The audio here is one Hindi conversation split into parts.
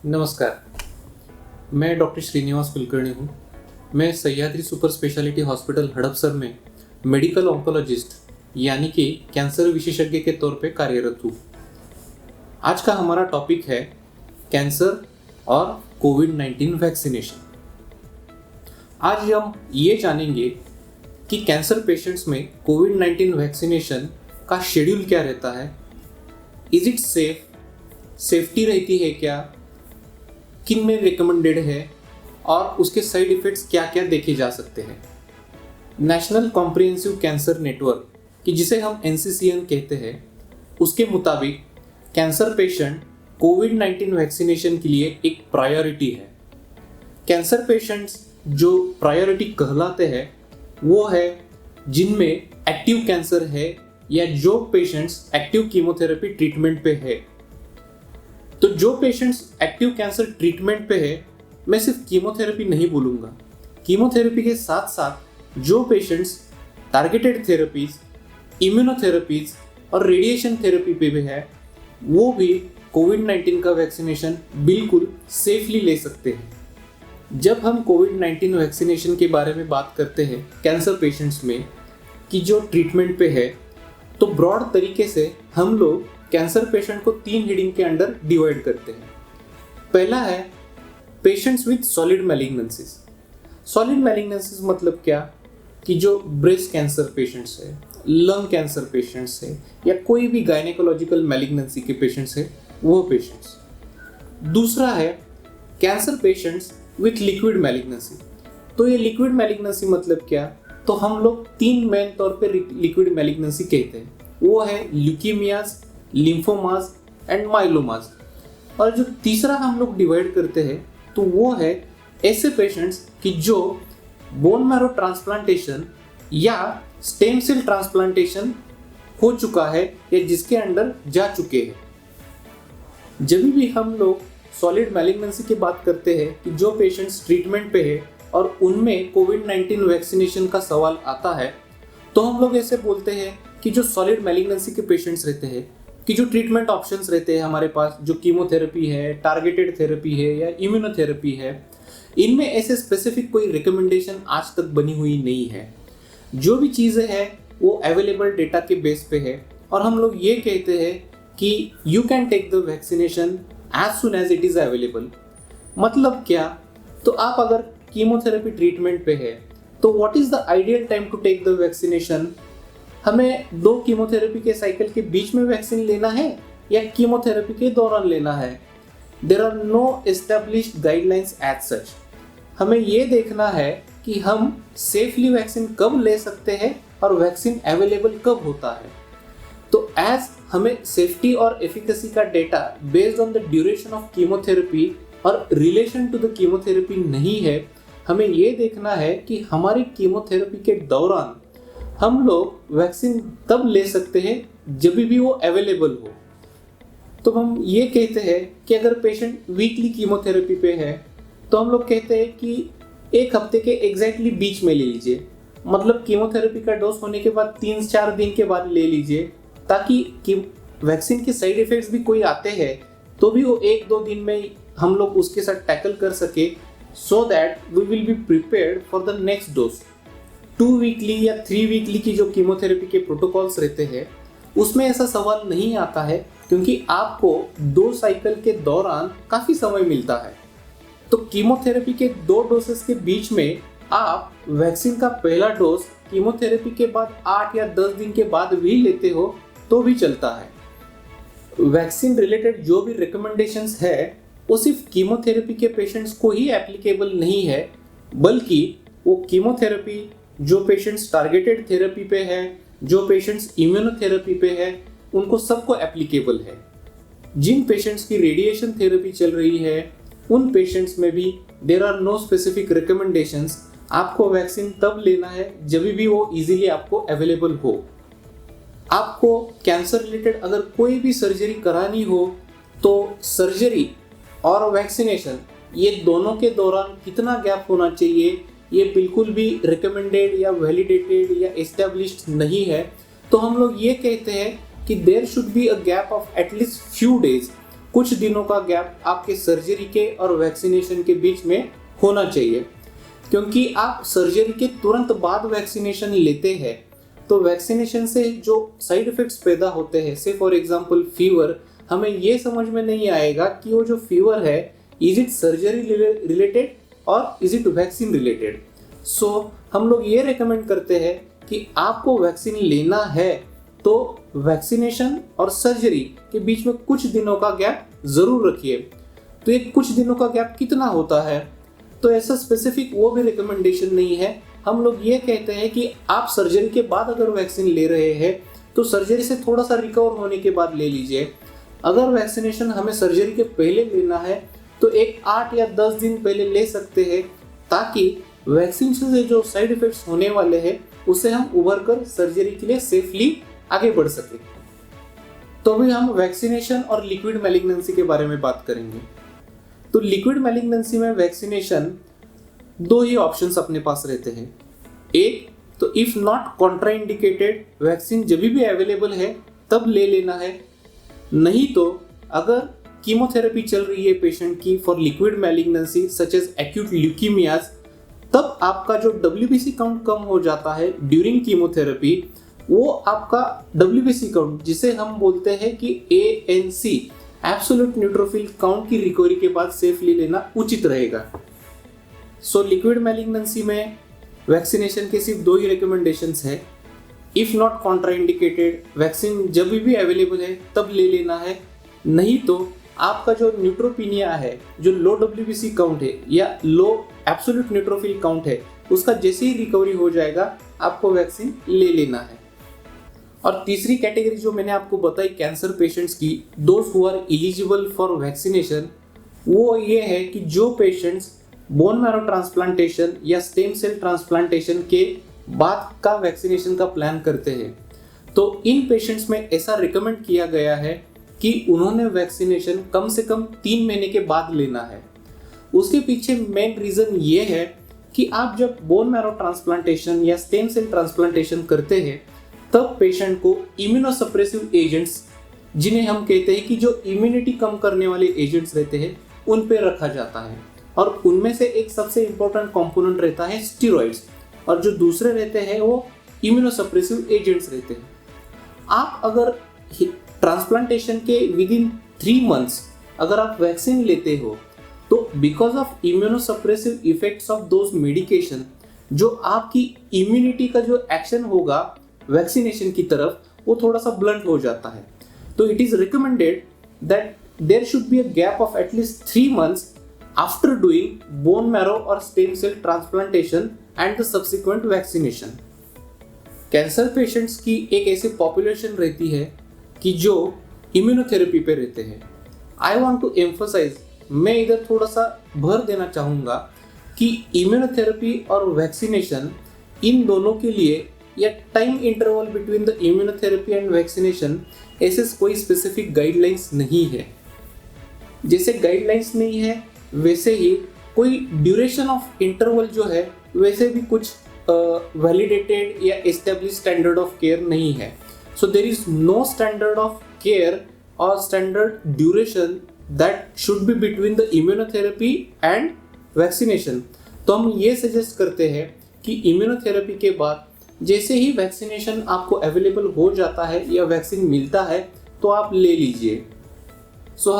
नमस्कार, मैं डॉक्टर श्रीनिवास कुलकर्णी हूँ। मैं Sahyadri super speciality hospital Hadapsar में मेडिकल ऑन्कोलॉजिस्ट यानी कि कैंसर विशेषज्ञ के तौर पे कार्यरत हूँ। आज का हमारा टॉपिक है कैंसर और कोविड-19 वैक्सीनेशन। आज हम ये जानेंगे कि कैंसर पेशेंट्स में कोविड-19 वैक्सीनेशन का शेड्यूल क्या रहता है, इज इट सेफ्टी रहती है क्या, किन में रिकमेंडेड है और उसके साइड इफ़ेक्ट्स क्या क्या देखे जा सकते हैं। नेशनल कॉम्प्रिहेंसिव कैंसर नेटवर्क कि जिसे हम NCCN कहते हैं, उसके मुताबिक कैंसर पेशेंट कोविड-19 वैक्सीनेशन के लिए एक प्रायोरिटी है। कैंसर पेशेंट्स जो प्रायोरिटी कहलाते हैं वो है जिनमें एक्टिव कैंसर है या जो पेशेंट्स एक्टिव कीमोथेरेपी ट्रीटमेंट पे है। तो जो पेशेंट्स एक्टिव कैंसर ट्रीटमेंट पे है, मैं सिर्फ कीमोथेरेपी नहीं बोलूँगा, कीमोथेरेपी के साथ साथ जो पेशेंट्स टारगेटेड थेरेपीज, इम्यूनोथेरेपीज और रेडिएशन थेरेपी पे भी है, वो भी कोविड-19 का वैक्सीनेशन बिल्कुल सेफली ले सकते हैं। जब हम कोविड-19 वैक्सीनेशन के बारे में बात करते हैं कैंसर पेशेंट्स में कि जो ट्रीटमेंट पे है, तो ब्रॉड तरीके से हम लोग कैंसर पेशेंट को 3 हेडिंग के अंडर डिवाइड करते हैं। पहला है patients with solid malignancies. Solid malignancies मतलब क्या कि जो ब्रेस्ट कैंसर पेशेंट्स है, लंग कैंसर पेशेंट्स है या कोई भी गायनेकोलॉजिकल मैलिग्नेंसी के पेशेंट्स है, वो पेशेंट्स। दूसरा है cancer patients with liquid malignancy. तो ये लिक्विड मैलिग्नेंसी मतलब क्या, तो हम लोग 3 मेन तौर पे लिक्विड मैलिग्नेंसी कहते हैं। वो है ल्यूकीमियाज, लिम्फोमाज एंड माइलोमाज। और जो तीसरा हम लोग डिवाइड करते हैं तो वो है ऐसे पेशेंट्स कि जो बोन मैरो ट्रांसप्लांटेशन या स्टेम सेल ट्रांसप्लांटेशन हो चुका है या जिसके अंडर जा चुके हैं। जब भी हम लोग सॉलिड मैलिग्नेंसी की बात करते हैं कि जो पेशेंट्स ट्रीटमेंट पे है और उनमें कोविड-19 वैक्सीनेशन का सवाल आता है, तो हम लोग ऐसे बोलते हैं कि जो सॉलिड मैलिग्नेंसी के पेशेंट्स रहते हैं कि जो ट्रीटमेंट ऑप्शंस रहते हैं हमारे पास, जो कीमोथेरेपी है, टारगेटेड थेरेपी है या इम्यूनोथेरेपी है, इनमें ऐसे स्पेसिफिक कोई रिकमेंडेशन आज तक बनी हुई नहीं है। जो भी चीज़ें हैं वो अवेलेबल डेटा के बेस पे है और हम लोग ये कहते हैं कि you can take the vaccination as soon as it is available. मतलब क्या, तो आप अगर कीमोथेरेपी ट्रीटमेंट पे है तो what is the ideal time to take the vaccination. हमें 2 कीमोथेरेपी के साइकिल के बीच में वैक्सीन लेना है या कीमोथेरेपी के दौरान लेना है। There are no established guidelines as such. हमें ये देखना है कि हम सेफली वैक्सीन कब ले सकते हैं और वैक्सीन अवेलेबल कब होता है। तो एज हमें सेफ्टी और एफिकेसी का data based on the duration of chemotherapy और रिलेशन टू द कीमोथेरेपी नहीं है, हमें ये देखना है कि हमारी कीमोथेरेपी के दौरान हम लोग वैक्सीन तब ले सकते हैं जब भी वो अवेलेबल हो। तो हम ये कहते हैं कि अगर पेशेंट वीकली कीमोथेरेपी पे है तो हम लोग कहते हैं कि 1 हफ्ते के एग्जैक्टली बीच में ले लीजिए। मतलब कीमोथेरेपी का डोज होने के बाद 3-4 दिन के बाद ले लीजिए, ताकि वैक्सीन के साइड इफेक्ट्स भी कोई आते हैं तो भी वो 1-2 दिन में हम लोग उसके साथ टैकल कर सके, so that we will be prepared for the next dose. 2 weekly या 3 वीकली की जो कीमोथेरेपी के प्रोटोकॉल्स रहते हैं उसमें ऐसा सवाल नहीं आता है, क्योंकि आपको 2 साइकिल के दौरान काफ़ी समय मिलता है। तो कीमोथेरेपी के 2 डोसेस के बीच में आप वैक्सीन का पहला डोज कीमोथेरेपी के बाद 8 या 10 दिन के बाद भी लेते हो तो भी चलता है। वैक्सीन रिलेटेड जो भी रिकमेंडेशंस है वो सिर्फ कीमोथेरेपी के पेशेंट्स को ही एप्लीकेबल नहीं है, बल्कि वो कीमोथेरेपी जो पेशेंट्स टारगेटेड थेरेपी पे है, जो पेशेंट्स इम्यूनोथेरेपी पे है, उनको सबको एप्लीकेबल है। जिन पेशेंट्स की रेडिएशन थेरेपी चल रही है उन पेशेंट्स में भी there are no specific recommendations. आपको वैक्सीन तब लेना है जब भी वो इजीली आपको अवेलेबल हो। आपको कैंसर रिलेटेड अगर कोई भी सर्जरी करानी हो तो सर्जरी और वैक्सीनेशन ये दोनों के दौरान कितना गैप होना चाहिए ये बिल्कुल भी रिकमेंडेड या वैलिडेटेड या एस्टेब्लिश्ड नहीं है। तो हम लोग ये कहते हैं कि there should be a gap of at least few days कुछ दिनों का गैप आपके सर्जरी के और वैक्सीनेशन के बीच में होना चाहिए, क्योंकि आप सर्जरी के तुरंत बाद वैक्सीनेशन लेते हैं तो वैक्सीनेशन से जो साइड इफेक्ट्स पैदा होते हैं, से फॉर एग्जांपल फीवर, हमें ये समझ में नहीं आएगा कि वो जो फीवर है इज इट सर्जरी रिलेटेड और इज इट वैक्सीन रिलेटेड। सो हम लोग ये रेकमेंड करते हैं कि आपको वैक्सीन लेना है तो वैक्सीनेशन और सर्जरी के बीच में कुछ दिनों का गैप जरूर रखिए। तो ये कुछ दिनों का गैप कितना होता है, तो ऐसा स्पेसिफिक वो भी रिकमेंडेशन नहीं है। हम लोग ये कहते हैं कि आप सर्जरी के बाद अगर वैक्सीन ले रहे हैं तो सर्जरी से थोड़ा सा रिकवर होने के बाद ले लीजिए। अगर वैक्सीनेशन हमें सर्जरी के पहले लेना है तो एक 8 या 10 दिन पहले ले सकते हैं, ताकि वैक्सीन से जो साइड इफेक्ट्स होने वाले हैं उससे हम उभर कर सर्जरी के लिए सेफली आगे बढ़ सके। तो अभी हम वैक्सीनेशन और लिक्विड मैलिग्नेंसी के बारे में बात करेंगे। तो लिक्विड मैलिग्नेंसी में वैक्सीनेशन 2 ही ऑप्शंस अपने पास रहते हैं। एक तो इफ नॉट कॉन्ट्राइंडिकेटेड, वैक्सीन जब भी अवेलेबल है तब ले लेना है। नहीं तो अगर कीमोथेरेपी चल रही है पेशेंट की for liquid malignancy such as acute leukemias, तब आपका जो WBC काउंट कम हो जाता है ड्यूरिंग कीमोथेरेपी, वो आपका WBC काउंट जिसे हम बोलते हैं कि ANC एब्सोल्यूट न्यूट्रोफिल काउंट की रिकवरी के बाद सेफली लेना उचित रहेगा। सो लिक्विड मैलिग्नेंसी में वैक्सीनेशन के सिर्फ 2 ही रिकमेंडेशंस है। इफ नॉट कॉन्ट्राइंडिकेटेड, वैक्सीन जब भी अवेलेबल है तब ले लेना है। नहीं तो आपका जो न्यूट्रोपिनिया है, जो लो WBC काउंट है या लो एब्सोल्यूट न्यूट्रोफिल काउंट है, उसका जैसे ही रिकवरी हो जाएगा आपको वैक्सीन ले लेना है। और तीसरी कैटेगरी जो मैंने आपको बताई कैंसर पेशेंट्स की, those who are eligible for vaccination, वो ये है कि जो पेशेंट्स बोन मैरो ट्रांसप्लांटेशन या स्टेम सेल ट्रांसप्लांटेशन के बाद का वैक्सीनेशन का प्लान करते हैं। तो इन पेशेंट्स में ऐसा रिकमेंड किया गया है कि उन्होंने वैक्सीनेशन कम से कम 3 महीने के बाद लेना है। उसके पीछे मेन रीज़न ये है कि आप जब बोन मैरो ट्रांसप्लांटेशन या स्टेम सेल ट्रांसप्लांटेशन करते हैं तब पेशेंट को इम्यूनोसप्रेसिव एजेंट्स, जिन्हें हम कहते हैं कि जो इम्यूनिटी कम करने वाले एजेंट्स रहते हैं, उन पे रखा जाता है। और उनमें से एक सबसे इम्पोर्टेंट कंपोनेंट रहता है स्टीरॉइड्स, और जो दूसरे रहते हैं वो इम्यूनोसप्रेसिव एजेंट्स रहते हैं। आप अगर ट्रांसप्लांटेशन के विद इन 3 मंथ्स अगर आप वैक्सीन लेते हो तो because of immunosuppressive effects of those medication, जो आपकी इम्यूनिटी का जो एक्शन होगा वैक्सीनेशन की तरफ, वो थोड़ा सा ब्लंट हो जाता है। तो it is recommended that there should be a gap of at least 3 months after doing bone marrow और stem cell transplantation and the subsequent vaccination. Cancer patients की एक ऐसी पॉपुलेशन रहती है कि जो इम्यूनोथेरेपी पे रहते हैं। आई वांट टू एम्फसाइज, मैं इधर थोड़ा सा भर देना चाहूँगा कि इम्यूनोथेरेपी और वैक्सीनेशन, इन दोनों के लिए या time interval between the immunotherapy and vaccination ऐसे कोई स्पेसिफिक गाइडलाइंस नहीं है। जैसे गाइडलाइंस नहीं है वैसे ही कोई ड्यूरेशन ऑफ इंटरवल जो है वैसे भी कुछ वैलिडेटेड या एस्टेब्लिश स्टैंडर्ड ऑफ केयर नहीं है। So there is no standard of care और standard duration that should be between the immunotherapy and vaccination. तो हम ये सजेस्ट करते हैं कि इम्यूनोथेरेपी के बाद जैसे ही वैक्सीनेशन आपको अवेलेबल हो जाता है या वैक्सीन मिलता है तो आप ले लीजिए। सो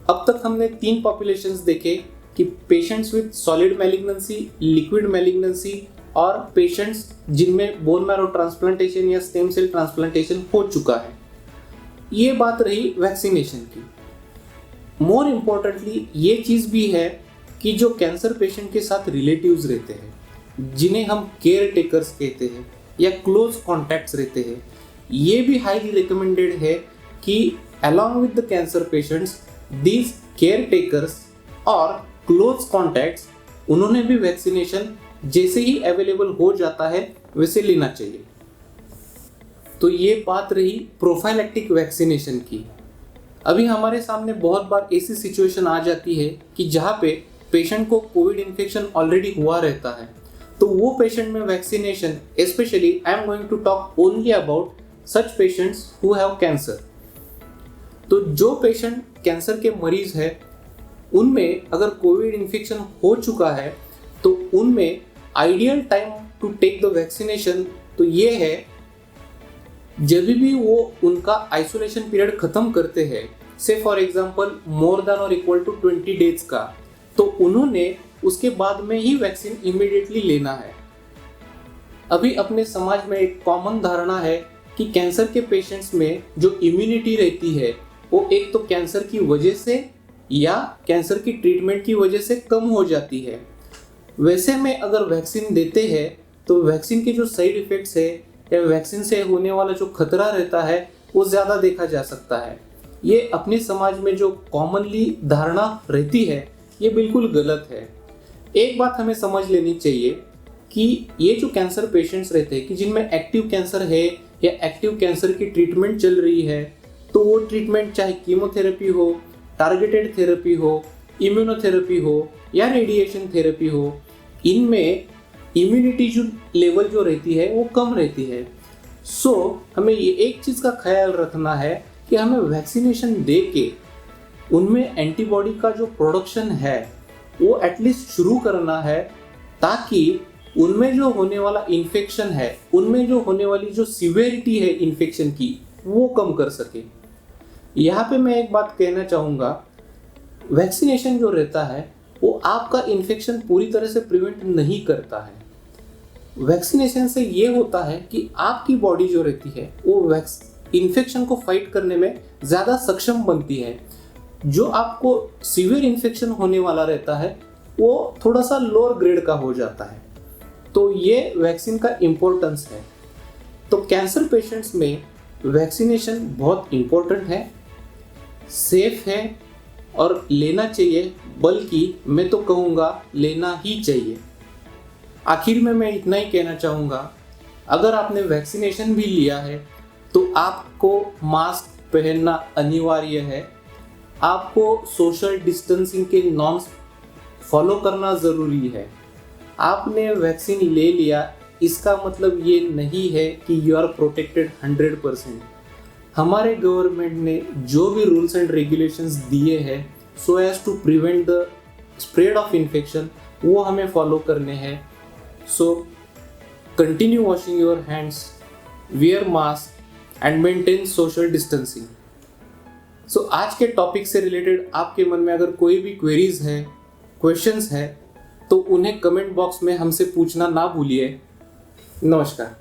अब तक हमने 3 पॉपुलेशंस देखे कि patients with solid malignancy, liquid malignancy और पेशेंट्स जिनमें बोन मैरो ट्रांसप्लांटेशन या स्टेम सेल ट्रांसप्लांटेशन हो चुका है। ये बात रही वैक्सीनेशन की। मोर इम्पोर्टेंटली ये चीज़ भी है कि जो कैंसर पेशेंट के साथ रिलेटिव्स रहते हैं, जिन्हें हम केयर टेकर्स कहते हैं या क्लोज कॉन्टैक्ट्स रहते हैं, ये भी हाईली रिकमेंडेड है कि along with the cancer patients these care takers और क्लोज कॉन्टैक्ट्स, उन्होंने भी वैक्सीनेशन जैसे ही अवेलेबल हो जाता है वैसे लेना चाहिए। तो ये बात रही प्रोफाइलैक्टिक वैक्सीनेशन की। अभी हमारे सामने बहुत बार ऐसी सिचुएशन आ जाती है कि जहाँ पे पेशेंट को कोविड इन्फेक्शन ऑलरेडी हुआ रहता है, तो वो पेशेंट में vaccination, specially I am going to talk only about such patients who have cancer. तो जो पेशेंट कैंसर के मरीज है उनमें अगर कोविड इन्फेक्शन हो चुका है तो उनमें ideal time to take the vaccination तो ये है जब भी वो उनका आइसोलेशन पीरियड खत्म करते हैं, से फॉर एग्जांपल मोर देन और इक्वल टू 20 डेज का, तो उन्होंने उसके बाद में ही वैक्सीन इमीडिएटली लेना है। अभी अपने समाज में एक कॉमन धारणा है कि कैंसर के पेशेंट्स में जो इम्यूनिटी रहती है वो एक तो कैंसर की वजह से या कैंसर की ट्रीटमेंट की वजह से कम हो जाती है। वैसे में अगर वैक्सीन देते हैं तो वैक्सीन के जो साइड इफेक्ट्स है या वैक्सीन से होने वाला जो खतरा रहता है वो ज़्यादा देखा जा सकता है। ये अपने समाज में जो कॉमनली धारणा रहती है ये बिल्कुल गलत है। एक बात हमें समझ लेनी चाहिए कि ये जो कैंसर पेशेंट्स रहते हैं कि जिनमें एक्टिव कैंसर है या एक्टिव कैंसर की ट्रीटमेंट चल रही है, तो वो ट्रीटमेंट चाहे कीमोथेरेपी हो, टारगेटेड थेरेपी हो, इम्यूनोथेरेपी हो या रेडिएशन थेरेपी हो, इनमें इम्यूनिटी जो लेवल जो रहती है वो कम रहती है। सो हमें ये एक चीज़ का ख्याल रखना है कि हमें वैक्सीनेशन दे के उनमें एंटीबॉडी का जो प्रोडक्शन है वो एटलीस्ट शुरू करना है, ताकि उनमें जो होने वाला इन्फेक्शन है, उनमें जो होने वाली जो सिवियरिटी है इन्फेक्शन की, वो कम कर सके। यहाँ पे मैं एक बात कहना चाहूँगा, वैक्सीनेशन जो रहता है वो आपका इन्फेक्शन पूरी तरह से प्रिवेंट नहीं करता है। वैक्सीनेशन से ये होता है कि आपकी बॉडी जो रहती है वो इन्फेक्शन को फाइट करने में ज़्यादा सक्षम बनती है। जो आपको सीवियर इन्फेक्शन होने वाला रहता है वो थोड़ा सा लोअर ग्रेड का हो जाता है। तो ये वैक्सीन का इम्पोर्टेंस है। तो कैंसर पेशेंट्स में वैक्सीनेशन बहुत इम्पोर्टेंट है, सेफ है और लेना चाहिए, बल्कि मैं तो कहूँगा लेना ही चाहिए। आखिर में मैं इतना ही कहना चाहूँगा, अगर आपने वैक्सीनेशन भी लिया है तो आपको मास्क पहनना अनिवार्य है, आपको सोशल डिस्टेंसिंग के नॉर्म्स फॉलो करना ज़रूरी है। आपने वैक्सीन ले लिया इसका मतलब ये नहीं है कि यू आर प्रोटेक्टेड 100%। हमारे गवर्नमेंट ने जो भी रूल्स एंड रेगुलेशंस दिए हैं so as to prevent the spread of infection, वो हमें फॉलो करने हैं। So continue washing your hands, wear mask and maintain social distancing. So आज के टॉपिक से रिलेटेड आपके मन में अगर कोई भी क्वेरीज है, क्वेश्चंस है, तो उन्हें कमेंट बॉक्स में हमसे पूछना ना भूलिए। नमस्कार।